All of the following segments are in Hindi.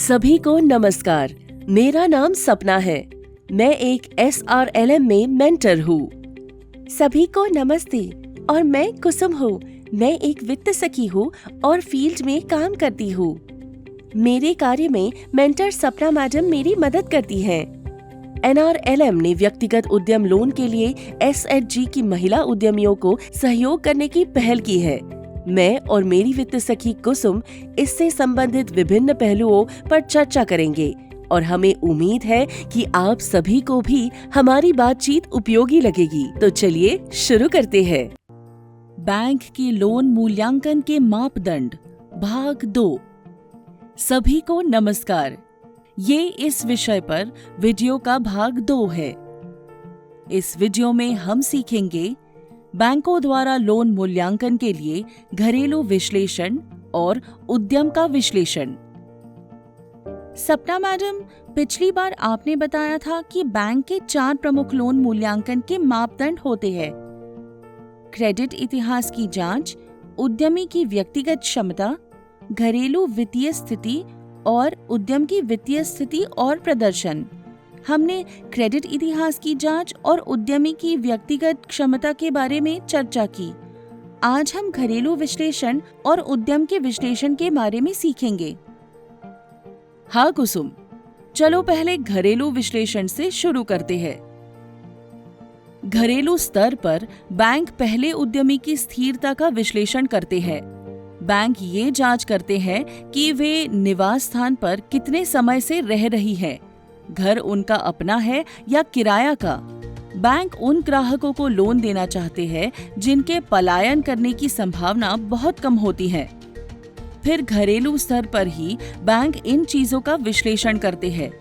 सभी को नमस्कार। मेरा नाम सपना है। मैं एक SRLM में मेंटर हूँ। सभी को नमस्ते और मैं कुसुम हूँ। मैं एक वित्त सखी हूँ और फील्ड में काम करती हूँ। मेरे कार्य में मेंटर सपना मैडम मेरी मदद करती हैं। NRLM ने व्यक्तिगत उद्यम लोन के लिए SHG की महिला उद्यमियों को सहयोग करने की पहल की है। मैं और मेरी वित्त सखी कुसुम इससे संबंधित विभिन्न पहलुओं पर चर्चा करेंगे और हमें उम्मीद है कि आप सभी को भी हमारी बातचीत उपयोगी लगेगी। तो चलिए शुरू करते हैं। बैंक के लोन मूल्यांकन के मापदंड भाग 2। सभी को नमस्कार। ये इस विषय पर वीडियो का भाग 2 है। इस वीडियो में हम सीखेंगे बैंकों द्वारा लोन मूल्यांकन के लिए घरेलू विश्लेषण और उद्यम का विश्लेषण। सपना मैडम, पिछली बार आपने बताया था कि बैंक के 4 प्रमुख लोन मूल्यांकन के मापदंड होते हैं। क्रेडिट इतिहास की जांच, उद्यमी की व्यक्तिगत क्षमता, घरेलू वित्तीय स्थिति और उद्यम की वित्तीय स्थिति और प्रदर्शन। हमने क्रेडिट इतिहास की जांच और उद्यमी की व्यक्तिगत क्षमता के बारे में चर्चा की। आज हम घरेलू विश्लेषण और उद्यम के विश्लेषण के बारे में सीखेंगे। हाँ कुसुम, चलो पहले घरेलू विश्लेषण से शुरू करते हैं। घरेलू स्तर पर बैंक पहले उद्यमी की स्थिरता का विश्लेषण करते हैं। बैंक ये जांच करते हैं कि वे निवास स्थान पर कितने समय से रह रही है, घर उनका अपना है या किराया का। बैंक उन ग्राहकों को लोन देना चाहते हैं जिनके पलायन करने की संभावना बहुत कम होती है। फिर घरेलू स्तर पर ही बैंक इन चीजों का विश्लेषण करते हैं: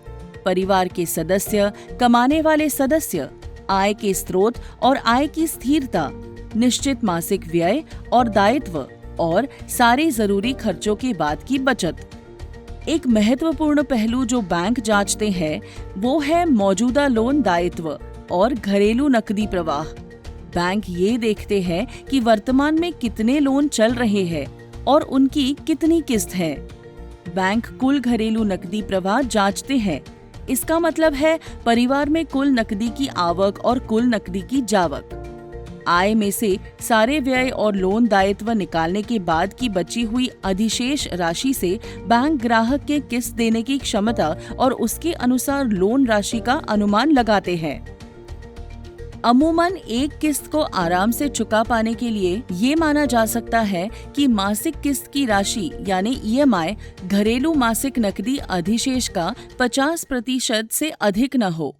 परिवार के सदस्य, कमाने वाले सदस्य, आय के स्रोत और आय की स्थिरता, निश्चित मासिक व्यय और दायित्व और सारे जरूरी खर्चों के बाद की बचत। एक महत्वपूर्ण पहलू जो बैंक जांचते हैं वो है मौजूदा लोन दायित्व और घरेलू नकदी प्रवाह। बैंक ये देखते हैं कि वर्तमान में कितने लोन चल रहे हैं और उनकी कितनी किस्त है। बैंक कुल घरेलू नकदी प्रवाह जांचते हैं। इसका मतलब है परिवार में कुल नकदी की आवक और कुल नकदी की जावक। आय में से सारे व्यय और लोन दायित्व निकालने के बाद की बची हुई अधिशेष राशि से बैंक ग्राहक के किस्त देने की क्षमता और उसके अनुसार लोन राशि का अनुमान लगाते हैं। अमूमन एक किस्त को आराम से चुका पाने के लिए ये माना जा सकता है कि मासिक किस्त की राशि यानी EMI घरेलू मासिक नकदी अधिशेष का 50% से अधिक न हो।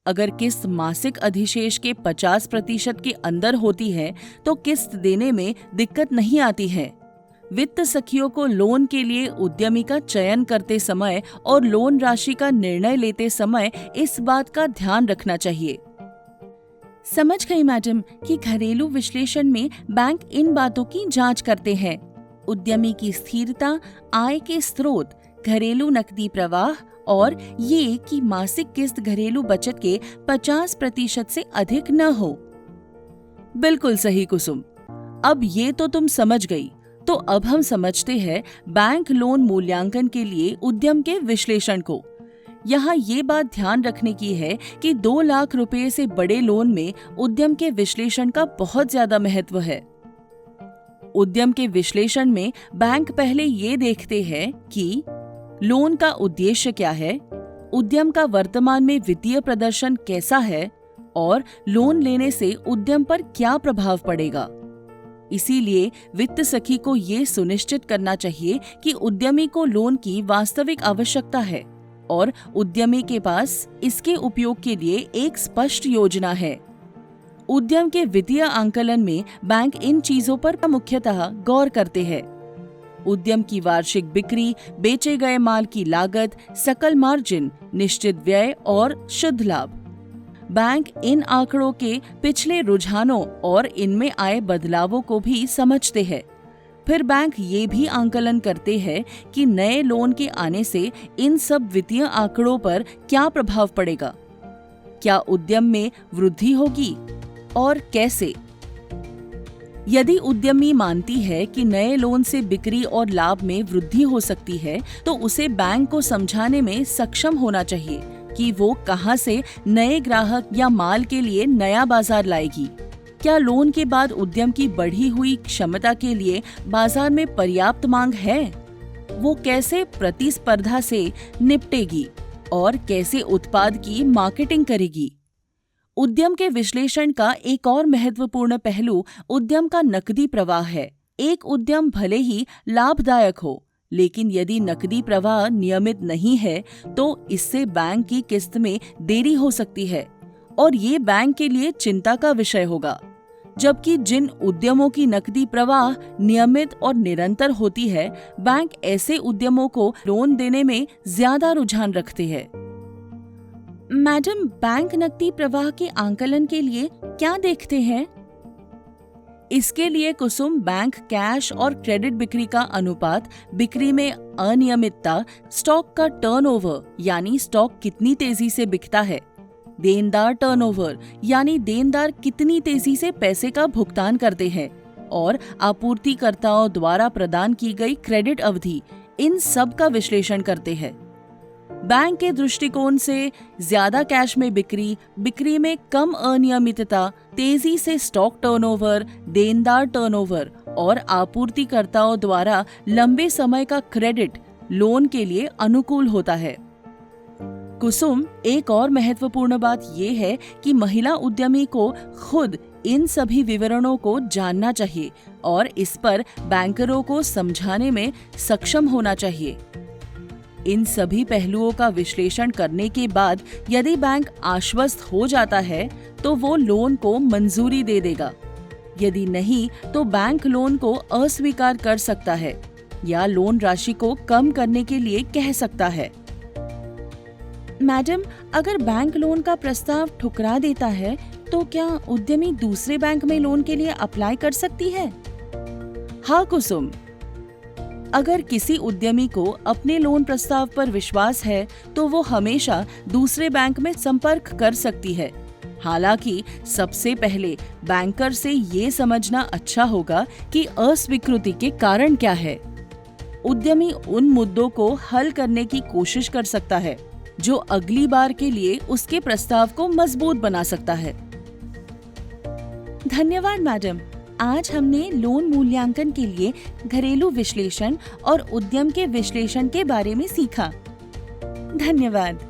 अगर किस्त मासिक अधिशेष के 50% के अंदर होती है तो किस्त देने में दिक्कत नहीं आती है। वित्त सखियों को लोन के लिए उद्यमी का चयन करते समय और लोन राशि का निर्णय लेते समय इस बात का ध्यान रखना चाहिए। समझ गई मैडम कि घरेलू विश्लेषण में बैंक इन बातों की जांच करते हैं: उद्यमी की स्थिरता, आय के स्रोत, घरेलू नकदी प्रवाह और ये कि मासिक किस्त घरेलू बचत के 50% से अधिक न हो। बिल्कुल सही कुसुम। अब ये तो तुम समझ गई। तो अब हम समझते हैं बैंक लोन मूल्यांकन के लिए उद्यम के विश्लेषण को। यहाँ ये बात ध्यान रखने की है कि 2 लाख रुपए से बड़े लोन में उद्यम के विश्लेषण का बहुत ज्यादा महत्व है। उद्यम के विश्लेषण में बैंक पहले ये देखते हैं कि लोन का उद्देश्य क्या है, उद्यम का वर्तमान में वित्तीय प्रदर्शन कैसा है और लोन लेने से उद्यम पर क्या प्रभाव पड़ेगा। इसीलिए वित्त सखी को ये सुनिश्चित करना चाहिए कि उद्यमी को लोन की वास्तविक आवश्यकता है और उद्यमी के पास इसके उपयोग के लिए एक स्पष्ट योजना है। उद्यम के वित्तीय आंकलन में बैंक इन चीजों पर मुख्यतः गौर करते हैं: उद्यम की वार्षिक बिक्री, बेचे गए माल की लागत, सकल मार्जिन, निश्चित व्यय और शुद्ध लाभ। बैंक इन आंकड़ों के पिछले रुझानों और इनमें आए बदलावों को भी समझते हैं। फिर बैंक ये भी आंकलन करते हैं कि नए लोन के आने से इन सब वित्तीय आंकड़ों पर क्या प्रभाव पड़ेगा, क्या उद्यम में वृद्धि होगी और कैसे। यदि उद्यमी मानती है कि नए लोन से बिक्री और लाभ में वृद्धि हो सकती है, तो उसे बैंक को समझाने में सक्षम होना चाहिए कि वो कहां से नए ग्राहक या माल के लिए नया बाजार लाएगी। क्या लोन के बाद उद्यम की बढ़ी हुई क्षमता के लिए बाजार में पर्याप्त मांग है? वो कैसे प्रतिस्पर्धा से निपटेगी और कैसे उत्पाद की मार्केटिंग करेगी? उद्यम के विश्लेषण का एक और महत्वपूर्ण पहलू उद्यम का नकदी प्रवाह है। एक उद्यम भले ही लाभदायक हो, लेकिन यदि नकदी प्रवाह नियमित नहीं है तो इससे बैंक की किस्त में देरी हो सकती है और ये बैंक के लिए चिंता का विषय होगा। जबकि जिन उद्यमों की नकदी प्रवाह नियमित और निरंतर होती है, बैंक ऐसे उद्यमों को लोन देने में ज्यादा रुझान रखते हैं। मैडम, बैंक नकदी प्रवाह के आंकलन के लिए क्या देखते हैं? इसके लिए कुसुम बैंक कैश और क्रेडिट बिक्री का अनुपात, बिक्री में अनियमितता, स्टॉक का टर्नओवर यानी स्टॉक कितनी तेजी से बिकता है, देनदार टर्नओवर यानी देनदार कितनी तेजी से पैसे का भुगतान करते हैं, और आपूर्तिकर्ताओं द्वारा प्रदान की गई क्रेडिट अवधि, इन सब का विश्लेषण करते हैं। बैंक के दृष्टिकोण से ज्यादा कैश में बिक्री, बिक्री में कम अनियमितता, तेजी से स्टॉक टर्नओवर, देनदार टर्नओवर और आपूर्तिकर्ताओं द्वारा लंबे समय का क्रेडिट लोन के लिए अनुकूल होता है। कुसुम, एक और महत्वपूर्ण बात यह है कि महिला उद्यमी को खुद इन सभी विवरणों को जानना चाहिए और इस पर बैंकरों को समझाने में सक्षम होना चाहिए। इन सभी पहलुओं का विश्लेषण करने के बाद यदि बैंक आश्वस्त हो जाता है तो वो लोन को मंजूरी दे देगा। यदि नहीं तो बैंक लोन को अस्वीकार कर सकता है या लोन राशि को कम करने के लिए कह सकता है। मैडम, अगर बैंक लोन का प्रस्ताव ठुकरा देता है तो क्या उद्यमी दूसरे बैंक में लोन के लिए अप्लाई कर सकती है? हाँ कुसुम, अगर किसी उद्यमी को अपने लोन प्रस्ताव पर विश्वास है तो वो हमेशा दूसरे बैंक में संपर्क कर सकती है। हालांकि सबसे पहले बैंकर से ये समझना अच्छा होगा कि अस्वीकृति के कारण क्या है। उद्यमी उन मुद्दों को हल करने की कोशिश कर सकता है जो अगली बार के लिए उसके प्रस्ताव को मजबूत बना सकता है। धन्यवाद मैडम, आज हमने लोन मूल्यांकन के लिए घरेलू विश्लेषण और उद्यम के विश्लेषण के बारे में सीखा। धन्यवाद।